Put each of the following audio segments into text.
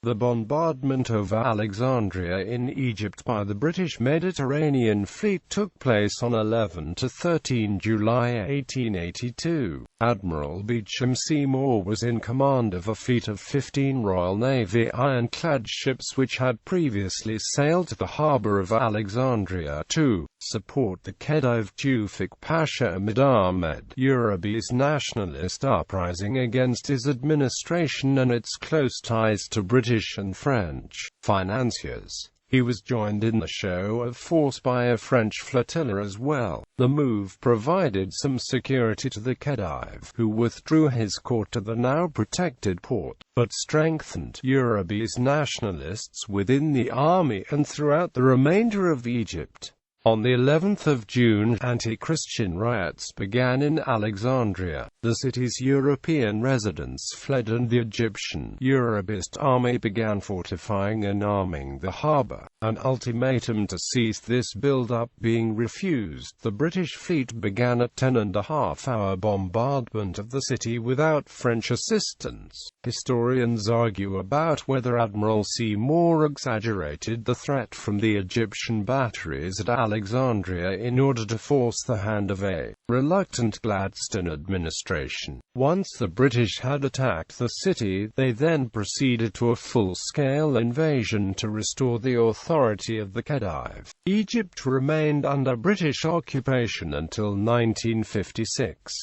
The bombardment of Alexandria in Egypt by the British Mediterranean Fleet took place on 11 to 13 July 1882. Admiral Beauchamp Seymour was in command of a fleet of 15 Royal Navy ironclad ships which had previously sailed to the harbour of Alexandria to support the khedive Tewfik Pasha amid Ahmed Urabi's nationalist uprising against his administration and its close ties to British and French financiers. He was joined in the show of force by a French flotilla as well. The move provided some security to the khedive, who withdrew his court to the now protected port, but strengthened Urabi's nationalists within the army and throughout the remainder of Egypt. On the 11th of June, anti-Christian riots began in Alexandria. The city's European residents fled and the Egyptian Urabist army began fortifying and arming the harbour. An ultimatum to cease this build-up being refused, the British fleet began a 10.5-hour bombardment of the city without French assistance. Historians argue about whether Admiral Seymour exaggerated the threat from the Egyptian batteries at Alexandria in order to force the hand of a reluctant Gladstone administration. Once the British had attacked the city, they then proceeded to a full-scale invasion to restore the authority of the khedive. Egypt remained under British occupation until 1956.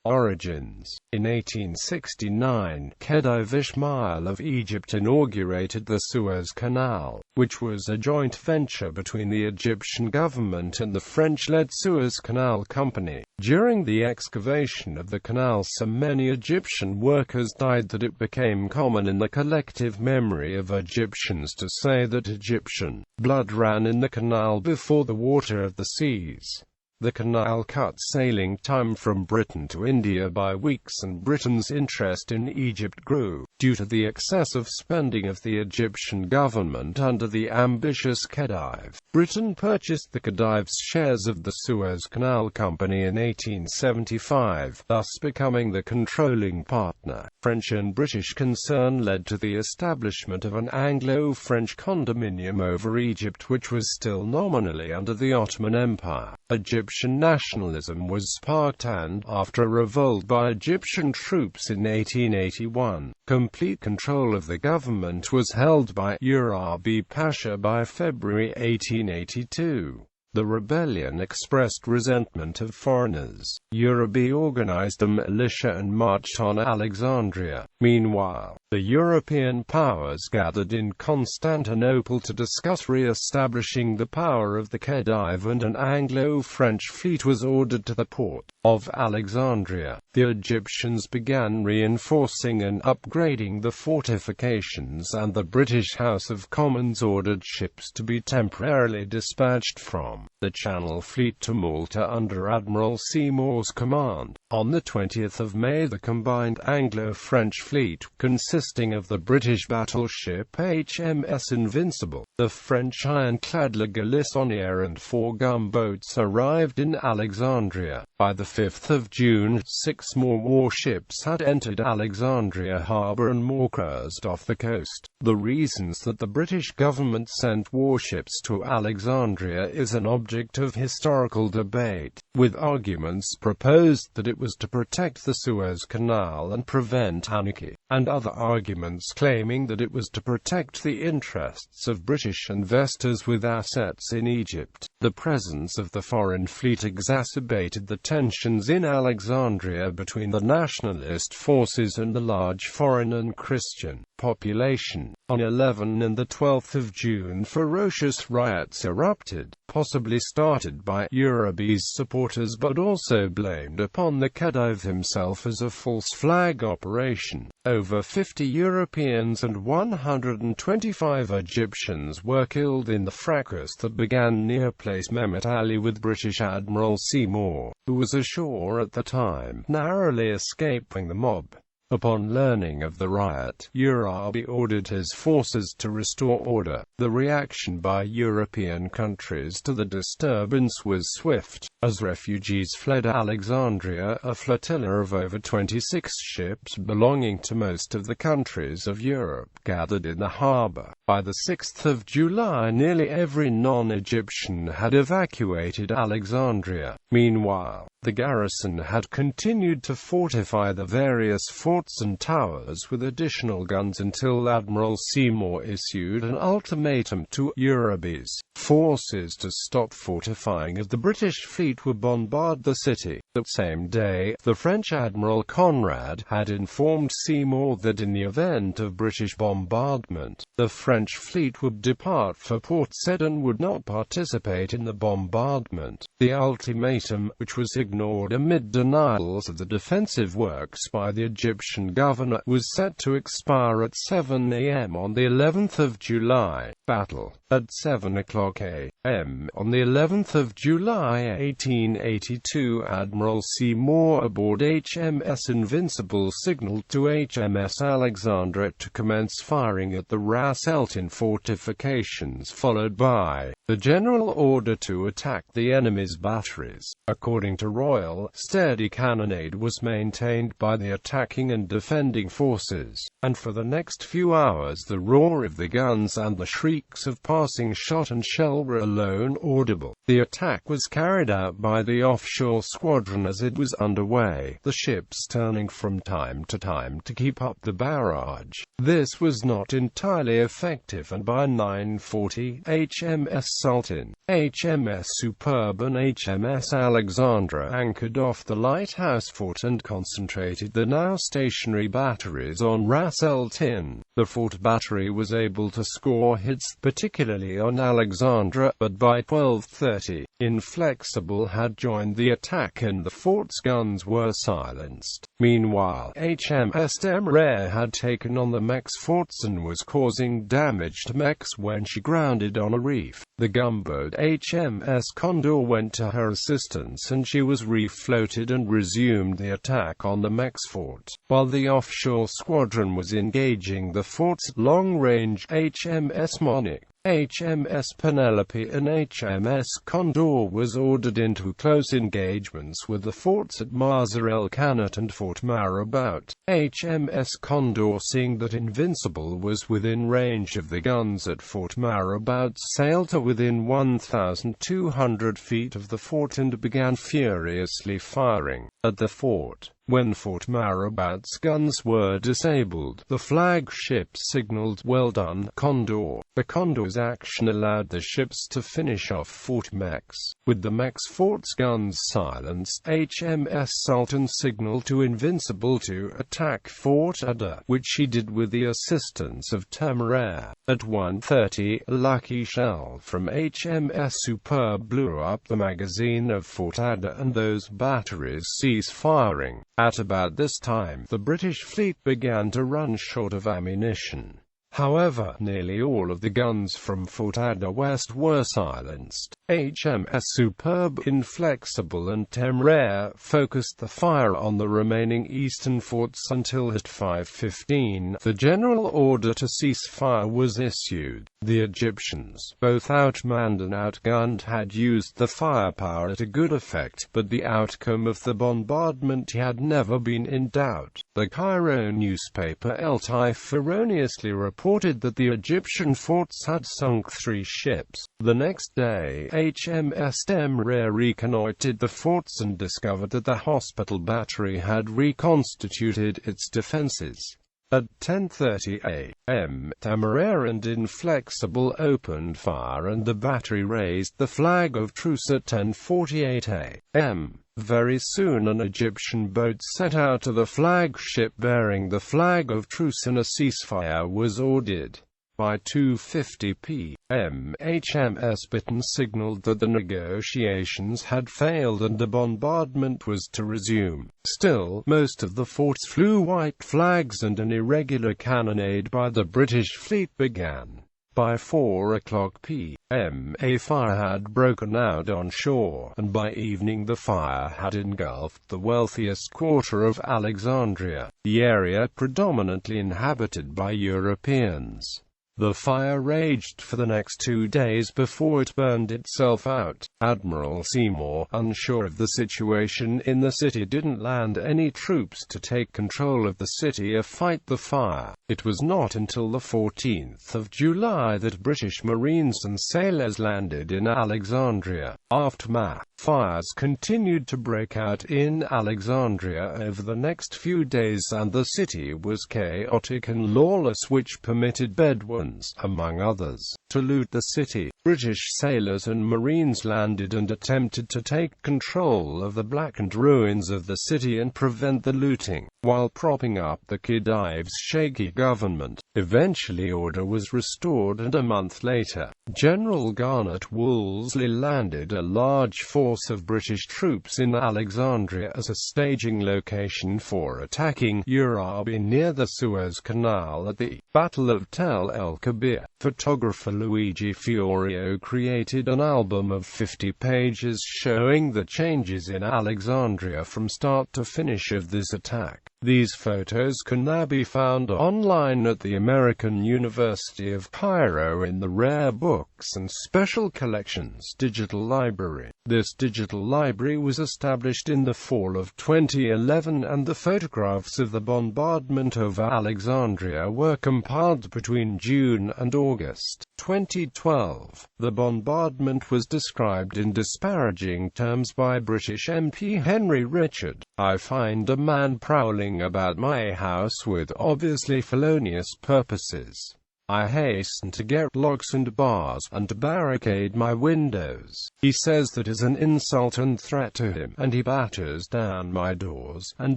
Origins. In 1869, Khedive Ismail of Egypt inaugurated the Suez Canal, which was a joint venture between the Egyptian government and the French-led Suez Canal Company. During the excavation of the canal, so many Egyptian workers died that it became common in the collective memory of Egyptians to say that Egyptian blood ran in the canal before the water of the seas. The canal cut sailing time from Britain to India by weeks, and Britain's interest in Egypt grew, due to the excessive spending of the Egyptian government under the ambitious khedive. Britain purchased the khedive's shares of the Suez Canal Company in 1875, thus becoming the controlling partner. French and British concern led to the establishment of an Anglo-French condominium over Egypt, which was still nominally under the Ottoman Empire. Egyptian nationalism was sparked, and, after a revolt by Egyptian troops in 1881, complete control of the government was held by Urabi Pasha by February 1882. The rebellion expressed resentment of foreigners. Urabi organized a militia and marched on Alexandria. Meanwhile, the European powers gathered in Constantinople to discuss re-establishing the power of the khedive, and an Anglo-French fleet was ordered to the port of Alexandria. The Egyptians began reinforcing and upgrading the fortifications, and the British House of Commons ordered ships to be temporarily dispatched from the Channel Fleet to Malta under Admiral Seymour's command. On the 20th of May, the combined Anglo-French fleet, consisting of the British battleship HMS Invincible, the French ironclad Le Galissonière and 4 gunboats, arrived in Alexandria. By the 5th of June, 6 more warships had entered Alexandria harbour and more cruised off the coast. The reasons that the British government sent warships to Alexandria is an object of historical debate, with arguments proposed that it was to protect the Suez Canal and prevent anarchy, and other arguments claiming that it was to protect the interests of British investors with assets in Egypt. The presence of the foreign fleet exacerbated the tensions in Alexandria between the nationalist forces and the large foreign and Christian population. On 11 and the 12th of June, ferocious riots erupted, possibly started by Urabi's supporters but also blamed upon the khedive himself as a false flag operation. Over 50 Europeans and 125 Egyptians were killed in the fracas that began near Place Mehmet Ali, with British Admiral Seymour, who was ashore at the time, narrowly escaping the mob. Upon learning of the riot, Urabi ordered his forces to restore order. The reaction by European countries to the disturbance was swift. As refugees fled Alexandria, a flotilla of over 26 ships belonging to most of the countries of Europe gathered in the harbor. By the 6th of July, nearly every non-Egyptian had evacuated Alexandria. Meanwhile, the garrison had continued to fortify the various forts and towers with additional guns until Admiral Seymour issued an ultimatum to Urabi's forces to stop fortifying as the British fleet would bombard the city. The same day, the French Admiral Conrad had informed Seymour that in the event of British bombardment, the French fleet would depart for Port Said and would not participate in the bombardment. The ultimatum, which was ignored amid denials of the defensive works by the Egyptian governor, was set to expire at 7 a.m. on the 11th of July. Battle. At 7 o'clock a.m. on the 11th of July 1882, Admiral Seymour aboard HMS Invincible signaled to HMS Alexandria to commence firing at the Ras El Tin fortifications, followed by the general order to attack the enemy's batteries. According to Royal, steady cannonade was maintained by the attacking and defending forces, and for the next few hours the roar of the guns and the shrieks of passing shot and shell were alone audible. The attack was carried out by the offshore squadron as it was underway, the ships turning from time to time to keep up the barrage. This was not entirely effective, and by 9:40, HMS Sultan, HMS Superb and HMS Alexandra anchored off the lighthouse fort and concentrated the now stationary batteries on Ras El Tin. The fort battery was able to score hits, particularly on Alexandra, but by 12:30, Inflexible had joined the attack and the fort's guns were silenced. Meanwhile, HMS Temeraire had taken on the mech's forts and was causing damage to mechs when she grounded on a reef. The gunboat HMS Condor went to her assistance and she was refloated and resumed the attack on the mech's fort, while the offshore squadron was engaging the fort's long-range HMS Monarch. HMS Penelope and HMS Condor was ordered into close engagements with the forts at Marsa El Kanat and Fort Marabout. HMS Condor, seeing that Invincible was within range of the guns at Fort Marabout, sailed to within 1,200 feet of the fort and began furiously firing at the fort. When Fort Marabout's guns were disabled, the flagship signaled, "Well done, Condor." The Condor's action allowed the ships to finish off fort mechs. With the mech's fort's guns silenced, HMS Sultan signaled to Invincible to attack Fort Ada, which she did with the assistance of Temeraire. At 1:30, a lucky shell from HMS Superb blew up the magazine of Fort Ada and those batteries ceased firing. At about this time, the British fleet began to run short of ammunition. However, nearly all of the guns from Fort Ada West were silenced. HMS Superb, Inflexible and Temeraire focused the fire on the remaining eastern forts until at 5:15, the general order to cease fire was issued. The Egyptians, both outmanned and outgunned, had used the firepower to good effect, but the outcome of the bombardment had never been in doubt. The Cairo newspaper El Taif erroneously reported that the Egyptian forts had sunk 3 ships. The next day, HMS Temeraire reconnoitered the forts and discovered that the hospital battery had reconstituted its defenses. At 10:30 a.m., Temeraire and Inflexible opened fire and the battery raised the flag of truce at 10:48 a.m. Very soon an Egyptian boat set out to the flagship bearing the flag of truce and a ceasefire was ordered. By 2:50 p.m., HMS Bittern signaled that the negotiations had failed and the bombardment was to resume. Still, most of the forts flew white flags and an irregular cannonade by the British fleet began. By 4 o'clock p. A fire had broken out on shore, and by evening the fire had engulfed the wealthiest quarter of Alexandria, the area predominantly inhabited by Europeans. The fire raged for the next 2 days before it burned itself out. Admiral Seymour, unsure of the situation in the city, didn't land any troops to take control of the city or fight the fire. It was not until the 14th of July that British Marines and sailors landed in Alexandria. Aftermath. Fires continued to break out in Alexandria over the next few days, and the city was chaotic and lawless, which permitted Bedouins, among others, to loot the city. British sailors and Marines landed and attempted to take control of the blackened ruins of the city and prevent the looting, while propping up the khedive's shaky government. Eventually order was restored, and a month later, General Garnet Wolseley landed a large force of British troops in Alexandria as a staging location for attacking Urabi near the Suez Canal at the Battle of Tel el-Kebir. Photographer Luigi Fiorio created an album of 50 pages showing the changes in Alexandria from start to finish of this attack. These photos can now be found online at the American University of Cairo in the Rare Books and Special Collections digital library. This digital library was established in the fall of 2011, and the photographs of the bombardment of Alexandria were compiled between June and August 2012. The bombardment was described in disparaging terms by British MP Henry Richard. "I find a man prowling about my house with obviously felonious purposes. I hasten to get locks and bars, and to barricade my windows. He says that is an insult and threat to him, and he batters down my doors, and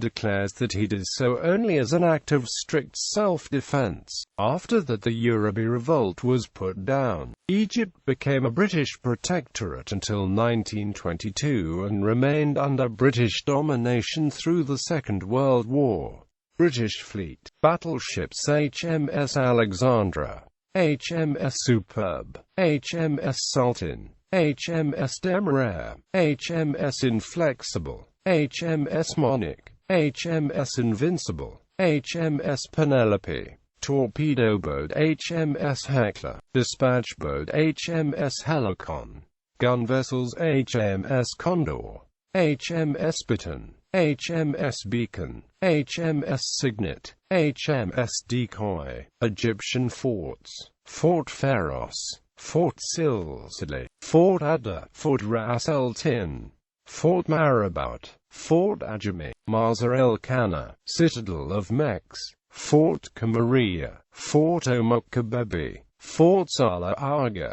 declares that he does so only as an act of strict self-defense." After that, the Urabi revolt was put down. Egypt became a British protectorate until 1922 and remained under British domination through the Second World War. British fleet. Battleships: HMS Alexandra, HMS Superb, HMS Sultan, HMS Demerara, HMS Inflexible, HMS Monarch, HMS Invincible, HMS Penelope. Torpedo boat: HMS Hecla. Dispatch boat: HMS Helicon. Gun vessels: HMS Condor, HMS Bittern, HMS Beacon, HMS Signet, HMS Decoy. Egyptian forts: Fort Pharos, Fort Silsileh, Fort Adda, Fort Ras El Tin, Fort Marabout, Fort Ajami, Mazar el Kana, Citadel of Mex, Fort Kamaria, Fort Omokbabi, Fort Salah Aga.